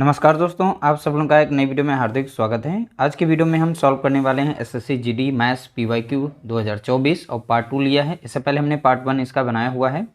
नमस्कार दोस्तों, आप सब लोगों का एक नई वीडियो में हार्दिक स्वागत है। आज की वीडियो में हम सॉल्व करने वाले हैं एसएससी जीडी मैथ्स पीवाईक्यू 2024 और पार्ट 2 लिया है। इससे पहले हमने पार्ट 1 इसका बनाया हुआ है।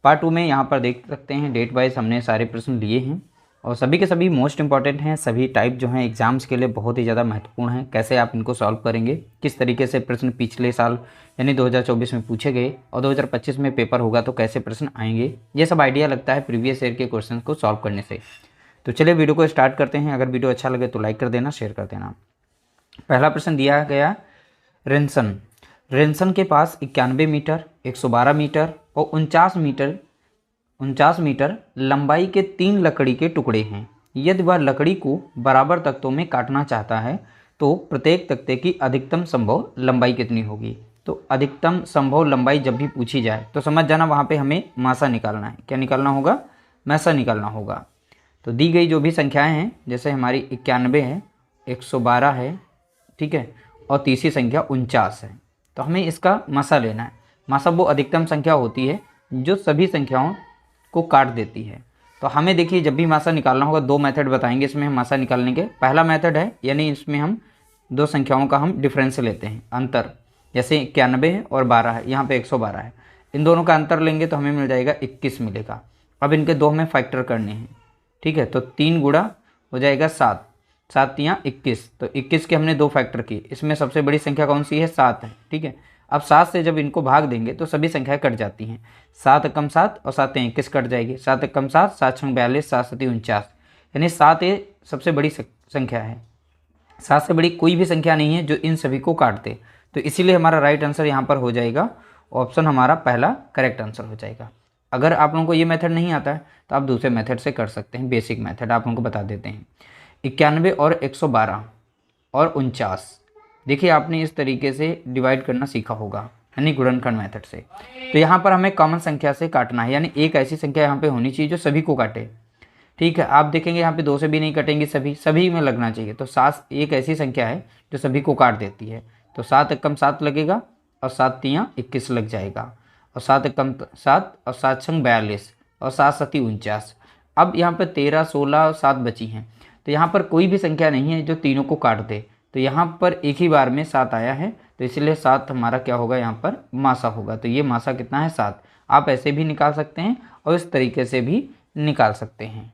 पार्ट 2 में यहाँ पर देख सकते हैं डेट वाइज हमने सारे प्रश्न लिए हैं और सभी के सभी मोस्ट इंपॉर्टेंट हैं। सभी टाइप जो हैं एग्जाम्स के लिए बहुत ही ज़्यादा महत्वपूर्ण हैं। कैसे आप इनको सॉल्व करेंगे, किस तरीके से प्रश्न पिछले साल यानी 2024 में पूछे गए और 2025 में पेपर होगा तो कैसे प्रश्न आएंगे, ये सब आइडिया लगता है प्रीवियस ईयर के क्वेश्चन को सॉल्व करने से। तो चलिए वीडियो को स्टार्ट करते हैं। अगर वीडियो अच्छा लगे तो लाइक कर देना, शेयर कर देना। पहला प्रश्न दिया गया, रेंसन के पास 91 मीटर, 112 मीटर और 49 मीटर लंबाई के 3 लकड़ी के टुकड़े हैं। यदि वह लकड़ी को बराबर तख्तों में काटना चाहता है तो प्रत्येक तख्ते की अधिकतम संभव लंबाई कितनी होगी। तो अधिकतम संभव लंबाई जब भी पूछी जाए तो समझ जाना वहाँ पे हमें मासा निकालना है। क्या निकालना होगा? मासा निकालना होगा। तो दी गई जो भी संख्याएं हैं, जैसे हमारी 91 है, 112 है, ठीक है, और तीसरी संख्या 49 है, तो हमें इसका मासा लेना है। मासा वो अधिकतम संख्या होती है जो सभी संख्याओं को काट देती है। तो हमें देखिए जब भी मासा निकालना होगा, दो मेथड बताएंगे इसमें हम मासा निकालने के। पहला मेथड है यानी इसमें हम दो संख्याओं का हम डिफरेंस लेते हैं, अंतर। जैसे 91 है और 12 है, यहाँ पे 112 है, इन दोनों का अंतर लेंगे तो हमें मिल जाएगा 21 मिलेगा। अब इनके दो हमें फैक्टर करने हैं, ठीक है। तो 3 गुणा हो जाएगा 7, 7 तियाँ 21, तो 21 के हमने दो फैक्टर किए। इसमें सबसे बड़ी संख्या कौन सी है? 7 है, ठीक है। अब 7 से जब इनको भाग देंगे तो सभी संख्याएं कट जाती हैं। 7 कम 7 और 7 21 कट जाएगी। 7 कम 7, 7 छंग 42, 7 सती 49, यानी 7 ये सबसे बड़ी संख्या है। 7 से बड़ी कोई भी संख्या नहीं है जो इन सभी को काट दे। तो इसीलिए हमारा राइट आंसर यहाँ पर हो जाएगा, ऑप्शन हमारा पहला करेक्ट आंसर हो जाएगा। अगर आप लोगों को ये मेथड नहीं आता है तो आप दूसरे मेथड से कर सकते हैं। बेसिक मेथड आप लोगों को बता देते हैं। 91 और 112 और 49, देखिए आपने इस तरीके से डिवाइड करना सीखा होगा, यानी गुणनखंड मेथड से। तो यहाँ पर हमें कॉमन संख्या से काटना है, यानी एक ऐसी संख्या यहाँ पे होनी चाहिए जो सभी को काटे, ठीक है। आप देखेंगे यहाँ पे 2 से भी नहीं कटेंगे, सभी में लगना चाहिए। तो 7 एक ऐसी संख्या है जो सभी को काट देती है। तो 7 कम 7 लगेगा और 7 तियाँ 21 लग जाएगा, और 7 कम 7 और 7 छंग 42 और 7 सती 49। अब यहाँ पर 13, 16 और 7 बची हैं। तो यहाँ पर कोई भी संख्या नहीं है जो तीनों को काट दे। तो यहाँ पर एक ही बार में 7 आया है, तो इसलिए 7 हमारा क्या होगा? यहाँ पर मासा होगा। तो ये मासा कितना है? 7। आप ऐसे भी निकाल सकते हैं और इस तरीके से भी निकाल सकते हैं।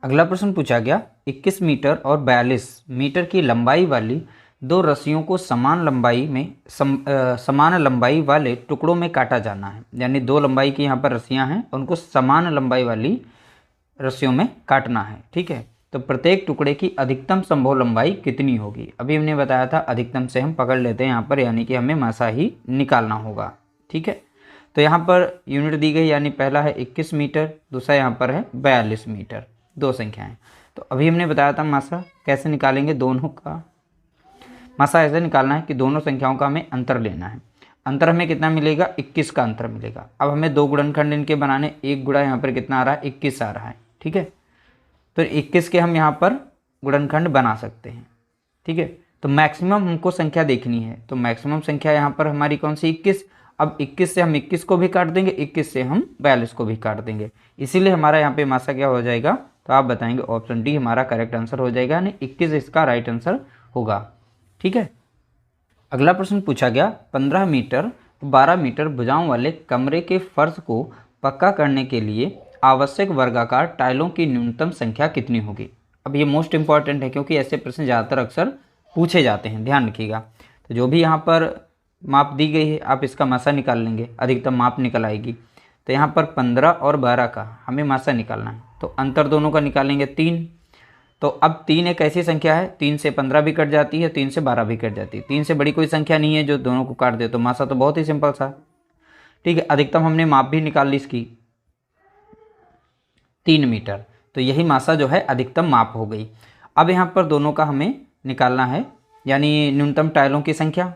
अगला प्रश्न पूछा गया, 21 मीटर और 42 मीटर की लंबाई वाली दो रस्सियों को समान लंबाई वाले टुकड़ों में काटा जाना है। यानी दो लंबाई की यहाँ पर रस्सियाँ हैं, उनको समान लंबाई वाली रस्सियों में काटना है, ठीक है। तो प्रत्येक टुकड़े की अधिकतम संभव लंबाई कितनी होगी? अभी हमने बताया था अधिकतम से हम पकड़ लेते हैं यहाँ पर, यानी कि हमें मासा ही निकालना होगा, ठीक है। तो यहाँ पर यूनिट दी गई, यानी पहला है 21 मीटर, दूसरा यहाँ पर है 42 मीटर, दो संख्याएँ। तो अभी हमने बताया था मासा कैसे निकालेंगे। दोनों का मासा ऐसे निकालना है कि दोनों संख्याओं का हमें अंतर लेना है। अंतर हमें कितना मिलेगा? 21 का अंतर मिलेगा। अब हमें दो गुणनखंड इनके बनाने, एक गुणा यहाँ पर कितना आ रहा है? 21 आ रहा है, ठीक है। तो 21 के हम यहाँ पर गुणनखंड बना सकते हैं, ठीक है। तो मैक्सिमम हमको संख्या देखनी है, तो मैक्सिमम संख्या यहाँ पर हमारी कौन सी? 21। अब 21 से हम 21 को भी काट देंगे, 21 से हम 42 को भी काट देंगे, इसीलिए हमारा यहाँ पे मासा क्या हो जाएगा? तो आप बताएंगे ऑप्शन डी हमारा करेक्ट आंसर हो जाएगा, यानी 21 इसका राइट आंसर होगा, ठीक है। अगला प्रश्न पूछा गया, 15 मीटर 12 मीटर भुजाओं वाले कमरे के फर्श को पक्का करने के लिए आवश्यक वर्गाकार टाइलों की न्यूनतम संख्या कितनी होगी? अब ये मोस्ट इंपॉर्टेंट है क्योंकि ऐसे प्रश्न ज़्यादातर अक्सर पूछे जाते हैं, ध्यान रखिएगा। तो जो भी यहाँ पर माप दी गई है आप इसका मासा निकाल लेंगे, अधिकतम माप निकल आएगी। तो यहाँ पर 15 और 12 का हमें मासा निकालना है, तो अंतर दोनों का निकालेंगे 3। तो अब 3 एक ऐसी संख्या है, 3 से 15 भी कट जाती है, 3 से 12 भी कट जाती है। 3 से बड़ी कोई संख्या नहीं है जो दोनों को काट दे, तो मासा तो बहुत ही सिंपल सा, ठीक है। अधिकतम हमने माप भी निकाल ली इसकी, 3 मीटर, तो यही मासा जो है अधिकतम माप हो गई। अब यहाँ पर दोनों का हमें निकालना है, यानी न्यूनतम टाइलों की संख्या,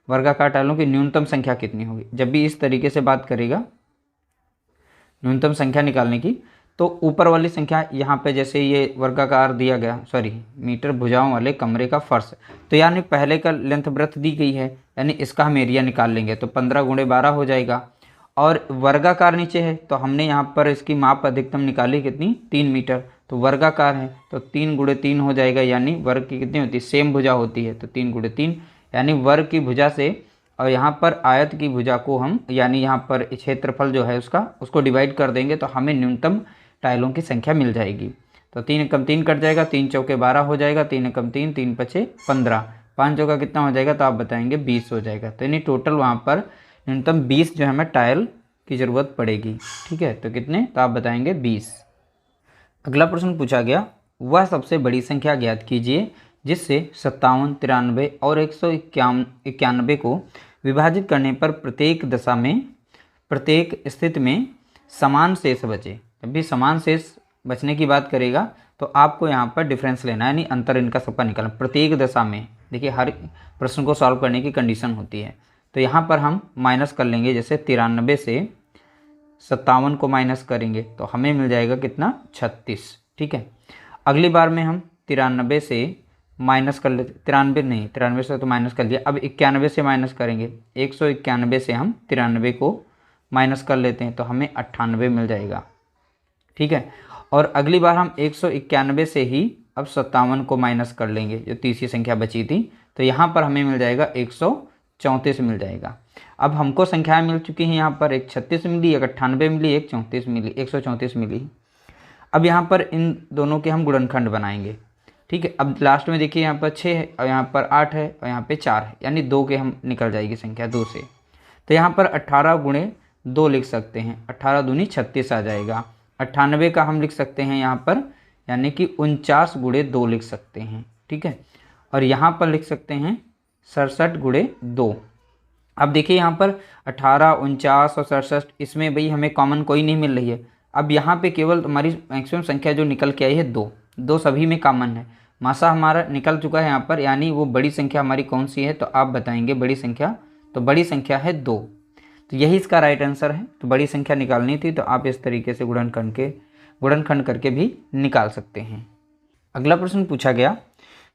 वर्गाकार टाइलों की न्यूनतम संख्या कितनी होगी। जब भी इस तरीके से बात करेगा न्यूनतम संख्या निकालने की, तो ऊपर वाली संख्या यहाँ पे जैसे ये वर्गाकार दिया गया, मीटर भुजाओं वाले कमरे का फर्श, तो यानी पहले का लेंथ ब्रेथ दी गई है, यानी इसका हम एरिया निकाल लेंगे। तो 15 गुणे 12 हो जाएगा, और वर्गाकार नीचे है तो हमने यहाँ पर इसकी माप अधिकतम निकाली कितनी? 3 मीटर। तो वर्गाकार है तो 3 गुणे 3 हो जाएगा, यानी वर्ग की कितनी होती है, सेम भुजा होती है तो 3 गुणे 3, यानी वर्ग की भुजा से और यहाँ पर आयत की भुजा को हम यानी यहाँ पर क्षेत्रफल जो है उसको डिवाइड कर देंगे तो हमें न्यूनतम टाइलों की संख्या मिल जाएगी। तो 3 एकम 3 कट जाएगा, 3 चौके 12 हो जाएगा, 3 एकम 3, 3 पचे 15, 5 चौका कितना हो जाएगा, तो आप बताएंगे 20 हो जाएगा। तो यानी टोटल वहाँ पर न्यूनतम 20 जो है हमें टाइल की ज़रूरत पड़ेगी। ठीक है, तो कितने, तो आप बताएंगे 20। अगला प्रश्न पूछा गया, वह सबसे बड़ी संख्या ज्ञात कीजिए जिससे 57, 93 और 191 को विभाजित करने पर प्रत्येक दशा में प्रत्येक स्थिति में समान शेष बचे। जब भी समान शेष बचने की बात करेगा तो आपको यहाँ पर डिफरेंस लेना है, यानी अंतर इनका सबका निकालना। प्रत्येक दशा में देखिए हर प्रश्न को सॉल्व करने की कंडीशन होती है, तो यहाँ पर हम माइनस कर लेंगे। जैसे 93 से 57 को माइनस करेंगे तो हमें मिल जाएगा कितना, 36। ठीक है, अगली बार में हम 93 से माइनस कर लेते, 93 से तो माइनस कर लिया, अब 91 से माइनस करेंगे। 191 से हम 93 को माइनस कर लेते हैं तो हमें 98 मिल जाएगा। ठीक है, और अगली बार हम 191 से ही अब 57 को माइनस कर लेंगे, जो तीसरी संख्या बची थी, तो यहाँ पर हमें मिल जाएगा 134 मिल जाएगा। अब हमको संख्याएं मिल चुकी हैं, यहाँ पर एक 36 मिली, एक 98 मिली, एक 34 मिली, 134 मिली। अब यहाँ पर इन दोनों के हम गुणनखंड बनाएंगे। ठीक है, अब लास्ट में देखिए यहाँ पर 6 है और यहाँ पर 8 है और यहाँ पे 4 है, यानी 2 के हम निकल जाएगी संख्या 2 से। तो यहाँ पर 18 गुणे 2 लिख सकते हैं, 18 दूनी 36 आ जाएगा। 98 का हम लिख सकते हैं यहाँ पर, यानी कि 49 गुणे 2 लिख सकते हैं। ठीक है, और यहाँ पर लिख सकते हैं 67 गुणे 2। अब देखिए यहाँ पर 18, 49 और 67, इसमें भाई हमें कॉमन कोई नहीं मिल रही है। अब यहाँ पे केवल हमारी मैक्सिमम संख्या जो निकल के आई है 2 सभी में कॉमन है। मासा हमारा निकल चुका है यहाँ पर, यानी वो बड़ी संख्या हमारी कौन सी है, तो आप बताएंगे बड़ी संख्या, तो बड़ी संख्या है 2, तो यही इसका राइट आंसर है। तो बड़ी संख्या निकालनी थी तो आप इस तरीके से गुणनखंड करके भी निकाल सकते हैं। अगला प्रश्न पूछा गया,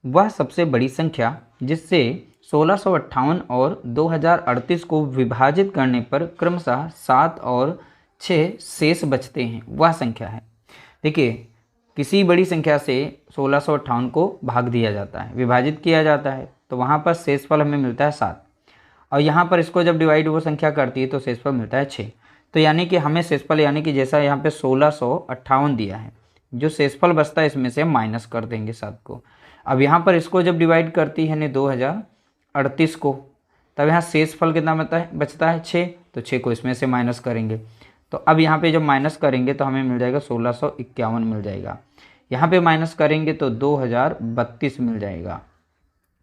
वह सबसे बड़ी संख्या जिससे 1658 और 2038 को विभाजित करने पर क्रमशः 7 और 6 शेष बचते हैं, वह संख्या है। देखिए किसी बड़ी संख्या से 1658 को भाग दिया जाता है, विभाजित किया जाता है, तो वहाँ पर शेषफल हमें मिलता है 7, और यहाँ पर इसको जब डिवाइड वो संख्या करती है तो शेषफल मिलता है 6। तो यानी कि हमें शेषफल, यानी कि जैसा यहाँ पे 1658 दिया है, जो शेषफल बचता है इसमें से हम माइनस कर देंगे 7 को। अब यहाँ पर इसको जब डिवाइड करती है 2038 को, तब यहाँ शेषफल कितना बचता है 6, तो 6 को इसमें से माइनस करेंगे। तो अब यहाँ पे जब माइनस करेंगे तो हमें मिल जाएगा 1651 मिल जाएगा। यहाँ पे माइनस करेंगे तो 2032 मिल जाएगा।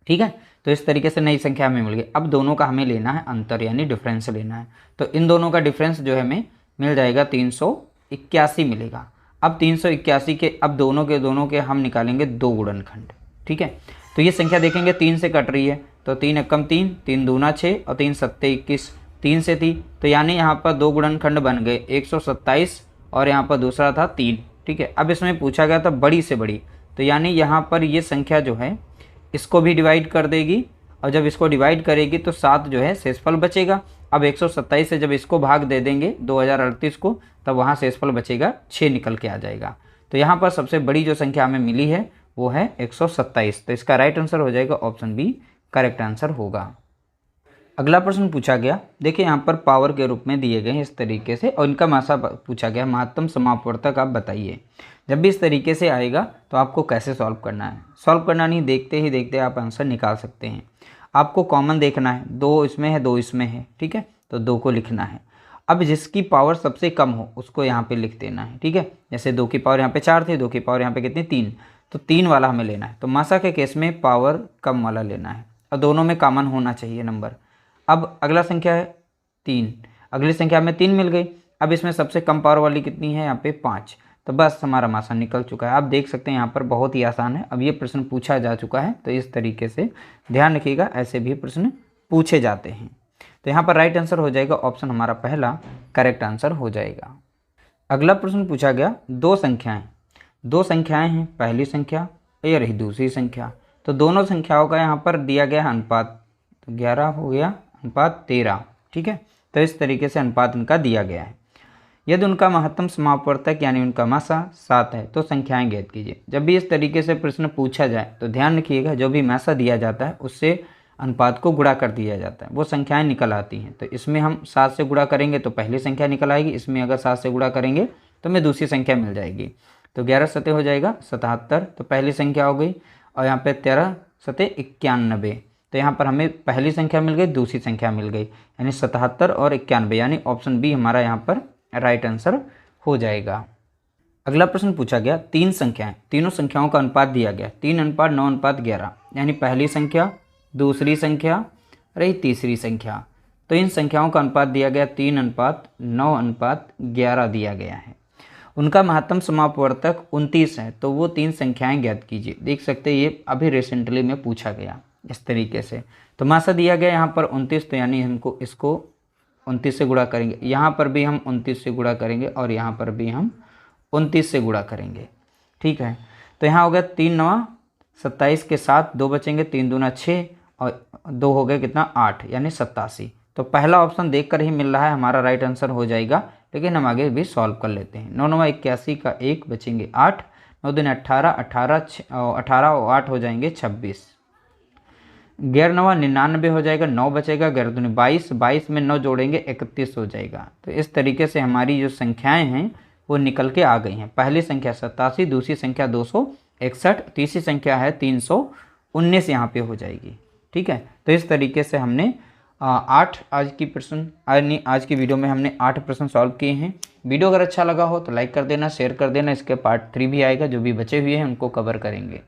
ठीक है, तो इस तरीके से नई संख्या हमें मिल गई। अब दोनों का हमें लेना है अंतर, यानी डिफरेंस लेना है। तो इन दोनों का डिफरेंस जो है हमें मिल जाएगा 381 मिलेगा। अब 381 के अब दोनों के हम निकालेंगे 2 गुणनखंड। ठीक है, तो ये संख्या देखेंगे 3 से कट रही है, तो 3 एकम 3, 3 दूना 6 और 3 सत्ते 21, 3 से थी, तो यानी यहाँ पर 2 गुणनखंड बन गए, 127 और यहाँ पर दूसरा था 3। ठीक है, अब इसमें पूछा गया था बड़ी से बड़ी, तो यानी यहाँ पर ये संख्या जो है इसको भी डिवाइड कर देगी, और जब इसको डिवाइड करेगी तो 7 जो है शेषफल बचेगा। अब 127 से जब इसको भाग दे देंगे 2038 को, तब वहाँ शेषफल बचेगा 6 निकल के आ जाएगा। तो यहाँ पर सबसे बड़ी जो संख्या हमें मिली है वो है 127, तो इसका राइट आंसर हो जाएगा ऑप्शन बी, करेक्ट आंसर होगा। अगला प्रश्न पूछा गया, देखिए यहाँ पर पावर के रूप में दिए गए हैं इस तरीके से, और इनका मासा पूछा गया, महत्तम समापवर्तक आप बताइए। जब भी इस तरीके से आएगा तो आपको कैसे सॉल्व करना है, सॉल्व करना नहीं, देखते ही देखते आप आंसर निकाल सकते हैं। आपको कॉमन देखना है, 2 इसमें है 2 इसमें है, ठीक है, तो 2 को लिखना है। अब जिसकी पावर सबसे कम हो उसको यहाँ पे लिख देना है। ठीक है, जैसे 2 की पावर यहाँ पे 4 थी, 2 की पावर यहाँ पे कितनी 3, तो 3 वाला हमें लेना है। तो मासा के केस में पावर कम वाला लेना है, और दोनों में कॉमन होना चाहिए नंबर। अब अगला संख्या है 3, अगली संख्या में 3 मिल गई। अब इसमें सबसे कम पावर वाली कितनी है, यहाँ पे 5, तो बस हमारा मासा निकल चुका है। आप देख सकते हैं यहाँ पर बहुत ही आसान है। अब ये प्रश्न पूछा जा चुका है, तो इस तरीके से ध्यान रखिएगा, ऐसे भी प्रश्न पूछे जाते हैं। तो यहाँ पर राइट आंसर हो जाएगा ऑप्शन हमारा पहला, करेक्ट आंसर हो जाएगा। अगला प्रश्न पूछा गया, 2 संख्याएं हैं, पहली संख्या ये रही दूसरी संख्या, तो दोनों संख्याओं का यहाँ पर दिया गया अनुपात, तो 11 हो गया अनुपात 13। ठीक है, तो इस तरीके से अनुपात इनका दिया गया है। यदि उनका महत्तम समापवर्तक यानी उनका मासा 7 है तो संख्याएं ज्ञात कीजिए। जब भी इस तरीके से प्रश्न पूछा जाए तो ध्यान रखिएगा, जो भी मासा दिया जाता है उससे अनुपात को गुणा कर दिया जाता है, वो संख्याएं निकल आती हैं। तो इसमें हम 7 से गुणा करेंगे तो पहली संख्या निकल आएगी, इसमें अगर 7 से गुणा करेंगे तो हमें दूसरी संख्या मिल जाएगी। तो 11 सते हो जाएगा 77, तो पहली संख्या हो गई। और यहाँ पे 13 सते 91, तो यहाँ पर हमें पहली संख्या मिल गई, दूसरी संख्या मिल गई, यानी 77 और 91, यानी ऑप्शन बी हमारा यहाँ पर राइट आंसर हो जाएगा। अगला प्रश्न पूछा गया, 3 संख्याएं, तीनों संख्याओं का अनुपात दिया गया 3:9:11, यानी पहली संख्या, दूसरी संख्या और ये तीसरी संख्या। तो इन संख्याओं का अनुपात दिया गया 3:9:11 दिया गया है। उनका महत्तम समापवर्तक 29 है, तो वो 3 संख्याएं ज्ञात कीजिए। देख सकते हैं ये अभी रिसेंटली में पूछा गया इस तरीके से। तो मासा दिया गया यहाँ पर 29, तो यानी हमको इसको 29 से गुणा करेंगे, यहाँ पर भी हम 29 से गुणा करेंगे और यहाँ पर भी हम 29 से गुणा करेंगे। ठीक है, तो यहाँ हो गया 3 9 27 के साथ 2 बचेंगे, 3 दूना 6 और 2 हो गए कितना 8, यानी 87। तो पहला ऑप्शन देखकर ही मिल रहा है हमारा राइट आंसर हो जाएगा, लेकिन हम आगे भी सॉल्व कर लेते हैं। 9 9 81 का 1 बचेंगे 8, 9 दूनी 18, 18 और 8 हो जाएंगे 26, 11 9 99 हो जाएगा, 9 बचेगा, 11 दूनी 22, 22 में 9 जोड़ेंगे 31 हो जाएगा। तो इस तरीके से हमारी जो संख्याएं हैं वो निकल के आ गई हैं। पहली संख्या 87, दूसरी संख्या 261, तीसरी संख्या है 319 यहाँ पे हो जाएगी। ठीक है, तो इस तरीके से हमने 8 आज की वीडियो में हमने 8 प्रश्न सॉल्व किए हैं। वीडियो अगर अच्छा लगा हो तो लाइक कर देना, शेयर कर देना। इसके पार्ट 3 भी आएगा, जो भी बचे हुए हैं उनको कवर करेंगे।